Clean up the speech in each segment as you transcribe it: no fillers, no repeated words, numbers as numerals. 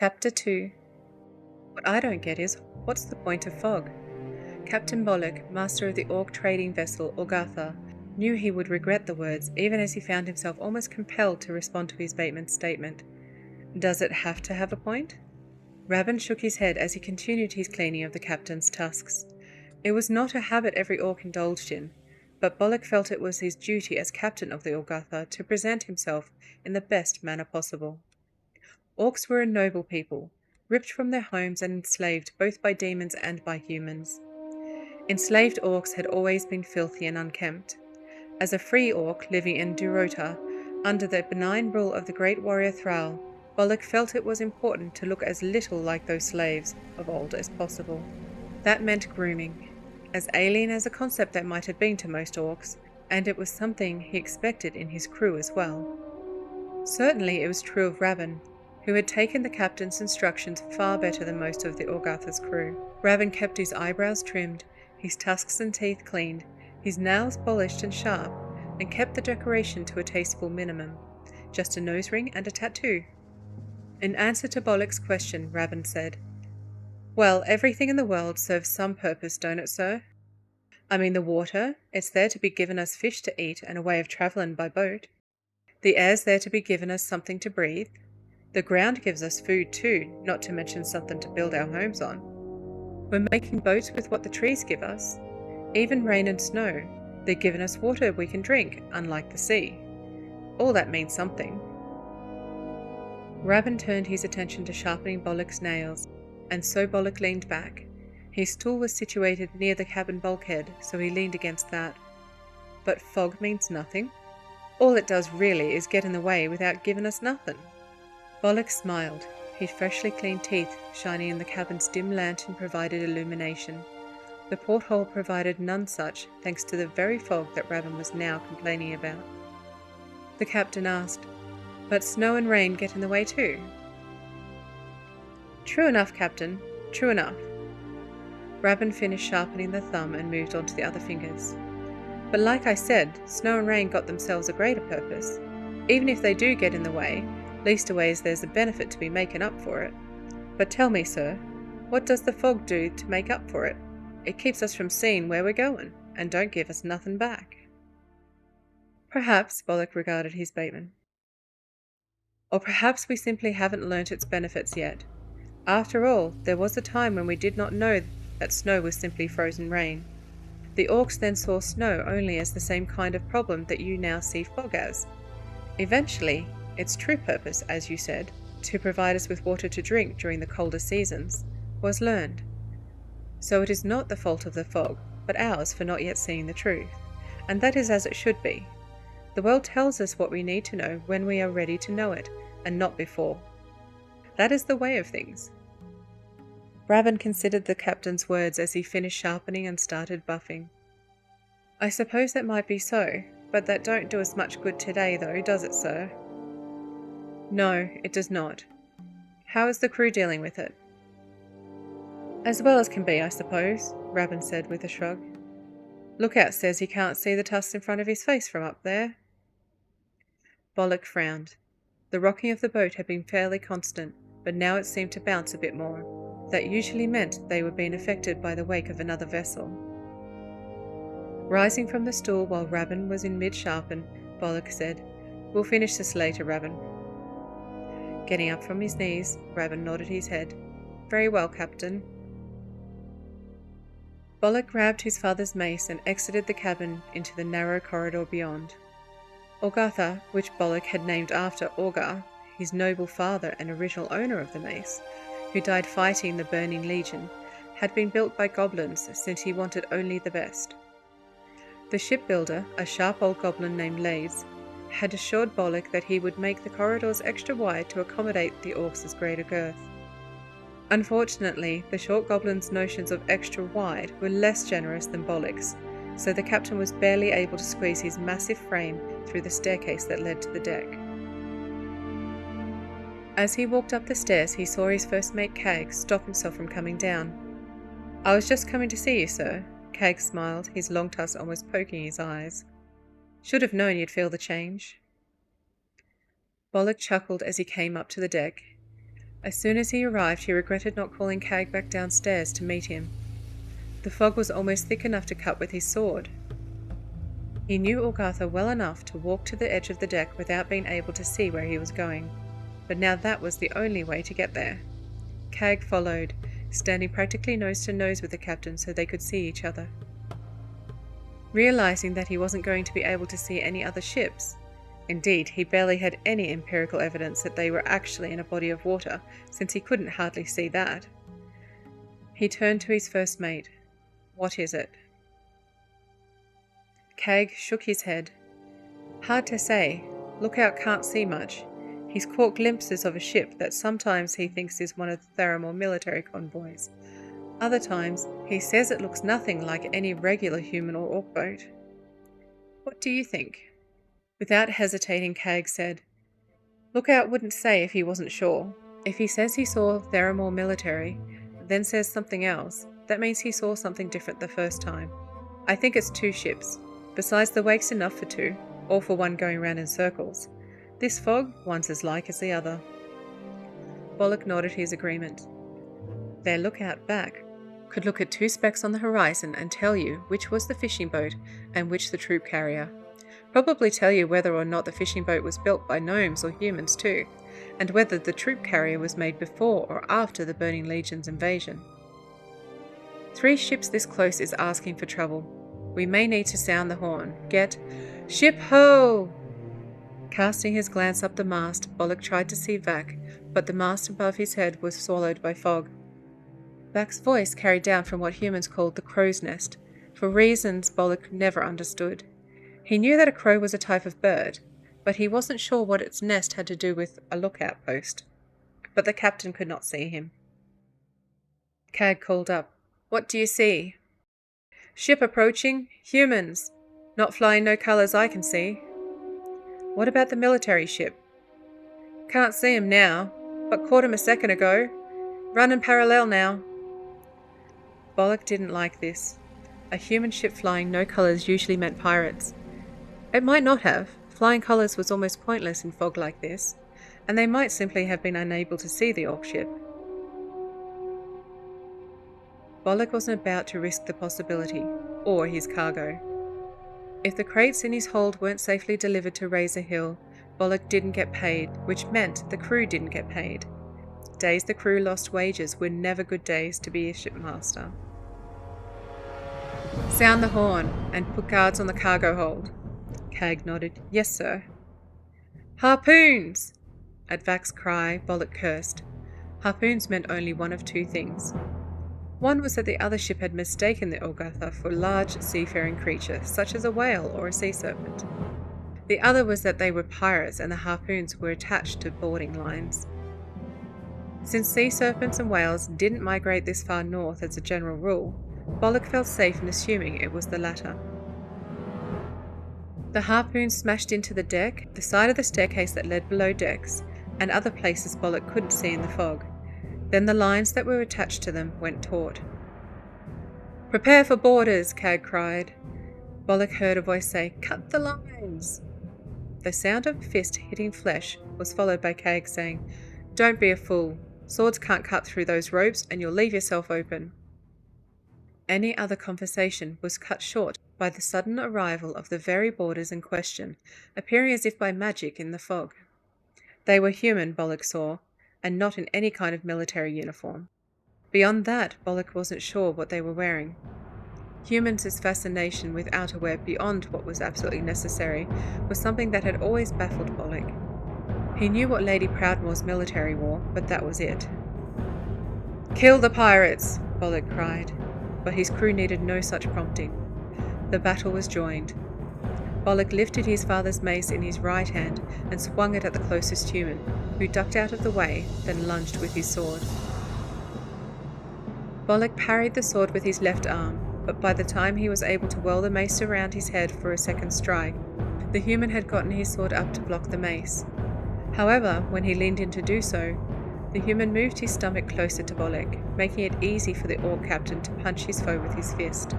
Chapter 2. What I don't get is, what's the point of fog? Captain Bollock, master of the Orc trading vessel Orgatha, knew he would regret the words, even as he found himself almost compelled to respond to his bateman's statement. Does it have to have a point? Rabban shook his head as he continued his cleaning of the captain's tusks. It was not a habit every Orc indulged in, but Bollock felt it was his duty as captain of the Orgatha to present himself in the best manner possible. Orcs were a noble people, ripped from their homes and enslaved both by demons and by humans. Enslaved orcs had always been filthy and unkempt. As a free orc living in Durota, under the benign rule of the great warrior Thrall, Bollock felt it was important to look as little like those slaves of old as possible. That meant grooming, as alien as a concept that might have been to most orcs, and it was something he expected in his crew as well. Certainly it was true of Rabban, who had taken the captain's instructions far better than most of the Orgatha's crew. Rabban kept his eyebrows trimmed, his tusks and teeth cleaned, his nails polished and sharp, and kept the decoration to a tasteful minimum, just a nose ring and a tattoo. In answer to Bollock's question, Rabban said, "Well, everything in the world serves some purpose, don't it, sir? I mean the water, it's there to be given us fish to eat and a way of travelling by boat. The air's there to be given us something to breathe. The ground gives us food too, not to mention something to build our homes on. We're making boats with what the trees give us. Even rain and snow, they're giving us water we can drink, unlike the sea. All that means something." Rabban turned his attention to sharpening Bollock's nails, and so Bollock leaned back. His stool was situated near the cabin bulkhead, so he leaned against that. But fog means nothing? All it does really is get in the way without giving us nothing. Bollock smiled, his freshly cleaned teeth shining in the cabin's dim lantern-provided illumination. The porthole provided none such, thanks to the very fog that Rabban was now complaining about. The captain asked, "But snow and rain get in the way too?" "True enough, Captain, true enough." Rabban finished sharpening the thumb and moved on to the other fingers. "But like I said, snow and rain got themselves a greater purpose. Even if they do get in the way, leastways there's a benefit to be making up for it. But tell me, sir, what does the fog do to make up for it? It keeps us from seeing where we're going, and don't give us nothing back." "Perhaps," Bollock regarded his bateman. "Or perhaps we simply haven't learnt its benefits yet. After all, there was a time when we did not know that snow was simply frozen rain. The orcs then saw snow only as the same kind of problem that you now see fog as. Eventually, its true purpose, as you said, to provide us with water to drink during the colder seasons, was learned. So it is not the fault of the fog, but ours for not yet seeing the truth. And that is as it should be. The world tells us what we need to know when we are ready to know it, and not before. That is the way of things." Rabban considered the captain's words as he finished sharpening and started buffing. "I suppose that might be so, but that don't do us much good today though, does it, sir?" "No, it does not. How is the crew dealing with it?" "As well as can be, I suppose," Rabban said with a shrug. "Lookout says he can't see the tusks in front of his face from up there." Bollock frowned. The rocking of the boat had been fairly constant, but now it seemed to bounce a bit more. That usually meant they were being affected by the wake of another vessel. Rising from the stool while Rabban was in mid-sharpen, Bollock said, "We'll finish this later, Rabban." Getting up from his knees, Rabban nodded his head. "Very well, Captain." Bollock grabbed his father's mace and exited the cabin into the narrow corridor beyond. Orgatha, which Bollock had named after Orgar, his noble father and original owner of the mace, who died fighting the Burning Legion, had been built by goblins since he wanted only the best. The shipbuilder, a sharp old goblin named Lades, had assured Bollock that he would make the corridors extra wide to accommodate the orcs' greater girth. Unfortunately, the short goblin's notions of extra wide were less generous than Bollock's, so the captain was barely able to squeeze his massive frame through the staircase that led to the deck. As he walked up the stairs, he saw his first mate Cag stop himself from coming down. "I was just coming to see you, sir." Cag smiled, his long tusks almost poking his eyes. "Should have known you'd feel the change." Bollock chuckled as he came up to the deck. As soon as he arrived, he regretted not calling Cag back downstairs to meet him. The fog was almost thick enough to cut with his sword. He knew Orgatha well enough to walk to the edge of the deck without being able to see where he was going, but now that was the only way to get there. Cag followed, standing practically nose to nose with the captain so they could see each other. Realizing that he wasn't going to be able to see any other ships, indeed, he barely had any empirical evidence that they were actually in a body of water, since he couldn't hardly see that, he turned to his first mate. "What is it?" Cag shook his head. "Hard to say. Lookout can't see much. He's caught glimpses of a ship that sometimes he thinks is one of the Theramore military convoys. Other times, he says it looks nothing like any regular human or orc boat." "What do you think?" Without hesitating, Cag said, "Lookout wouldn't say if he wasn't sure. If he says he saw Theramore military, then says something else, that means he saw something different the first time. I think it's 2 ships. Besides, the wake's enough for 2, or for one going round in circles. This fog, one's as like as the other." Bollock nodded his agreement. Their lookout back could look at 2 specks on the horizon and tell you which was the fishing boat and which the troop carrier. Probably tell you whether or not the fishing boat was built by gnomes or humans too, and whether the troop carrier was made before or after the Burning Legion's invasion. 3 ships this close is asking for trouble. We may need to sound the horn. Get ship ho! Casting his glance up the mast, Bollock tried to see Vac, but the mast above his head was swallowed by fog. Vac's voice carried down from what humans called the crow's nest, for reasons Bollock never understood. He knew that a crow was a type of bird, but he wasn't sure what its nest had to do with a lookout post. But the captain could not see him. Cag called up, "What do you see?" "Ship approaching. Humans. Not flying no colours I can see." "What about the military ship?" "Can't see 'em now, but caught 'em a second ago. Running parallel now." Bollock didn't like this. A human ship flying no colours usually meant pirates. It might not have. Flying colours was almost pointless in fog like this, and they might simply have been unable to see the orc ship. Bollock wasn't about to risk the possibility, or his cargo. If the crates in his hold weren't safely delivered to Razor Hill, Bollock didn't get paid, which meant the crew didn't get paid. Days the crew lost wages were never good days to be a shipmaster. "Sound the horn, and put guards on the cargo hold." Cag nodded. "Yes, sir." "Harpoons!" At Vac's cry, Bollock cursed. Harpoons meant only one of 2 things. One was that the other ship had mistaken the Orgatha for a large seafaring creature, such as a whale or a sea serpent. The other was that they were pirates and the harpoons were attached to boarding lines. Since sea serpents and whales didn't migrate this far north as a general rule, Bollock felt safe in assuming it was the latter. The harpoon smashed into the deck, the side of the staircase that led below decks, and other places Bollock couldn't see in the fog. Then the lines that were attached to them went taut. "Prepare for boarders!" Cag cried. Bollock heard a voice say, "Cut the lines!" The sound of a fist hitting flesh was followed by Cag saying, "Don't be a fool. Swords can't cut through those ropes and you'll leave yourself open." Any other conversation was cut short by the sudden arrival of the very boarders in question, appearing as if by magic in the fog. They were human, Bollock saw, and not in any kind of military uniform. Beyond that, Bollock wasn't sure what they were wearing. Humans' fascination with outerwear beyond what was absolutely necessary was something that had always baffled Bollock. He knew what Lady Proudmoore's military wore, but that was it. "Kill the pirates!" Bollock cried, but his crew needed no such prompting. The battle was joined. Bollock lifted his father's mace in his right hand and swung it at the closest human, who ducked out of the way, then lunged with his sword. Bollock parried the sword with his left arm, but by the time he was able to whirl the mace around his head for a second strike, the human had gotten his sword up to block the mace. However, when he leaned in to do so, the human moved his stomach closer to Bollock, making it easy for the orc captain to punch his foe with his fist.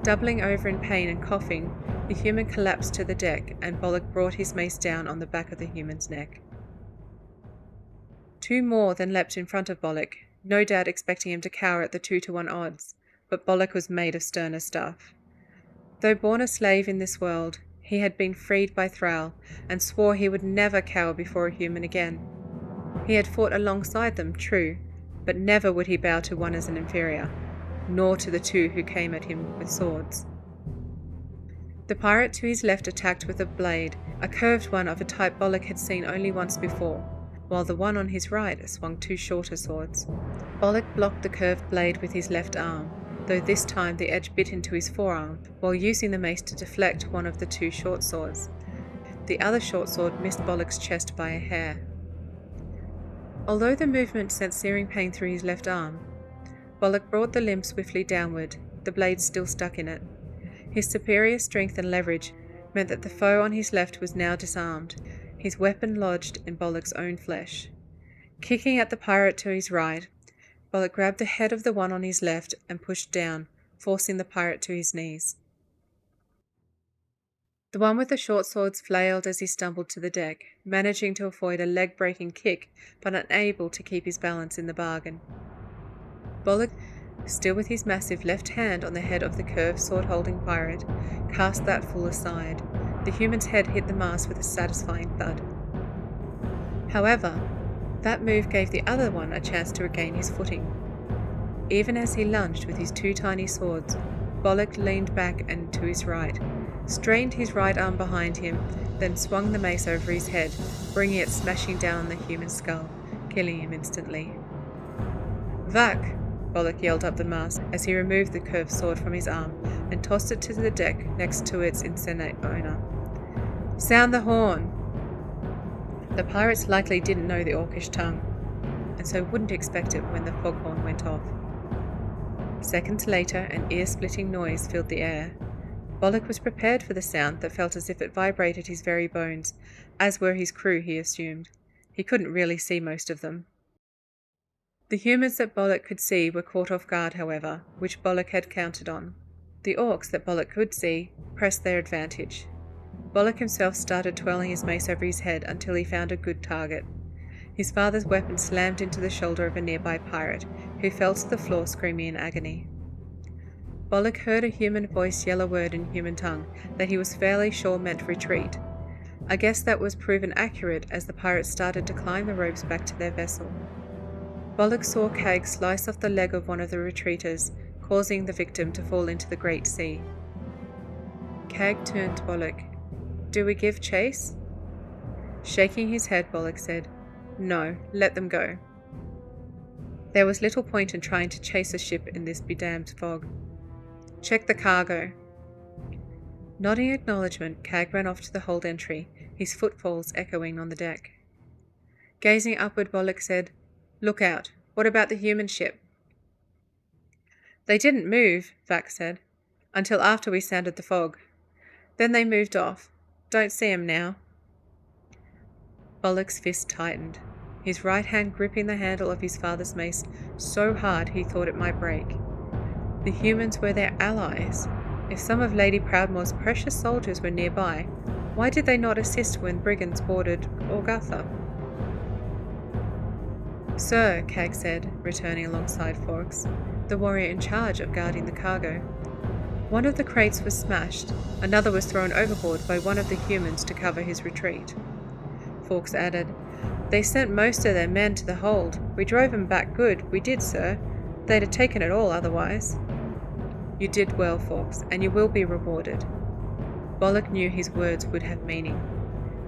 Doubling over in pain and coughing, the human collapsed to the deck, and Bollock brought his mace down on the back of the human's neck. Two more then leapt in front of Bollock, no doubt expecting him to cower at the 2-to-1 odds, but Bollock was made of sterner stuff. Though born a slave in this world, he had been freed by Thrall, and swore he would never cower before a human again. He had fought alongside them, true, but never would he bow to one as an inferior, nor to the two who came at him with swords. The pirate to his left attacked with a blade, a curved one of a type Bollock had seen only once before, while the one on his right swung two shorter swords. Bollock blocked the curved blade with his left arm, though this time the edge bit into his forearm, while using the mace to deflect one of the two short swords. The other short sword missed Bollock's chest by a hair. Although the movement sent searing pain through his left arm, Bollock brought the limb swiftly downward, the blade still stuck in it. His superior strength and leverage meant that the foe on his left was now disarmed, his weapon lodged in Bollock's own flesh. Kicking at the pirate to his right, Bollock grabbed the head of the one on his left and pushed down, forcing the pirate to his knees. The one with the short swords flailed as he stumbled to the deck, managing to avoid a leg-breaking kick, but unable to keep his balance in the bargain. Bollock, still with his massive left hand on the head of the curved sword-holding pirate, cast that full aside. The human's head hit the mast with a satisfying thud. However, that move gave the other one a chance to regain his footing. Even as he lunged with his two tiny swords, Bollock leaned back and to his right, strained his right arm behind him, then swung the mace over his head, bringing it smashing down on the human's skull, killing him instantly. "Vac!" Bollock yelled up the mast as he removed the curved sword from his arm and tossed it to the deck next to its insensate owner. "Sound the horn!" The pirates likely didn't know the Orcish tongue, and so wouldn't expect it when the foghorn went off. Seconds later, an ear-splitting noise filled the air. Bollock was prepared for the sound that felt as if it vibrated his very bones, as were his crew, he assumed. He couldn't really see most of them. The humans that Bollock could see were caught off guard, however, which Bollock had counted on. The orcs that Bollock could see pressed their advantage. Bollock himself started twirling his mace over his head until he found a good target. His father's weapon slammed into the shoulder of a nearby pirate, who fell to the floor screaming in agony. Bollock heard a human voice yell a word in human tongue that he was fairly sure meant retreat. I guess that was proven accurate as the pirates started to climb the ropes back to their vessel. Bollock saw Cag slice off the leg of one of the retreaters, causing the victim to fall into the great sea. Cag turned to Bollock. "Do we give chase?" Shaking his head, Bollock said, "No, let them go." There was little point in trying to chase a ship in this bedamned fog. "Check the cargo." Nodding acknowledgement, Cag ran off to the hold entry, his footfalls echoing on the deck. Gazing upward, Bollock said, "Look out. What about the human ship?" "They didn't move," Vac said, "until after we sounded the fog. Then they moved off. Don't see 'em now." Bollock's fist tightened, his right hand gripping the handle of his father's mace so hard he thought it might break. The humans were their allies. If some of Lady Proudmoore's precious soldiers were nearby, why did they not assist when brigands boarded Orgatha? "Sir," Cag said, returning alongside Forks, the warrior in charge of guarding the cargo. "One of the crates was smashed, another was thrown overboard by one of the humans to cover his retreat." Forks added, "They sent most of their men to the hold. We drove 'em back good, we did, sir. They'd have taken it all otherwise." "You did well, Forks, and you will be rewarded." Bollock knew his words would have meaning.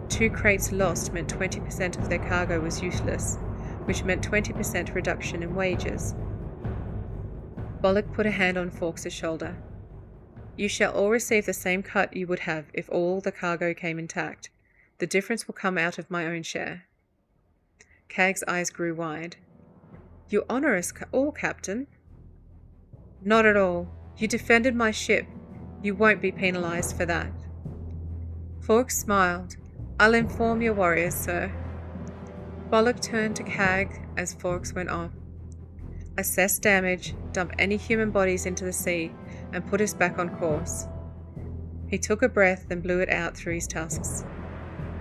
2 crates lost meant 20% of their cargo was useless, which meant 20% reduction in wages. Bollock put a hand on Forks' shoulder. "You shall all receive the same cut you would have if all the cargo came intact. The difference will come out of my own share." Cag's eyes grew wide. "You honour us all, Captain." "Not at all. You defended my ship. You won't be penalised for that." Forks smiled. "I'll inform your warriors, sir." Bollock turned to Cag as Forks went off. "Assess damage, dump any human bodies into the sea, and put us back on course." He took a breath, then blew it out through his tusks.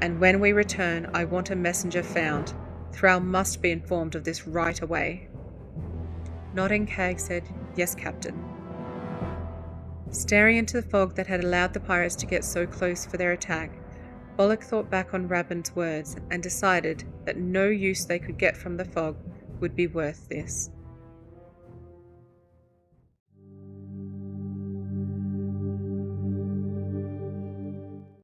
"And when we return, I want a messenger found. Thrall must be informed of this right away. Nodding, Cag said, "Yes, Captain." Staring into the fog that had allowed the pirates to get so close for their attack, Bollock thought back on Rabban's words and decided that no use they could get from the fog would be worth this.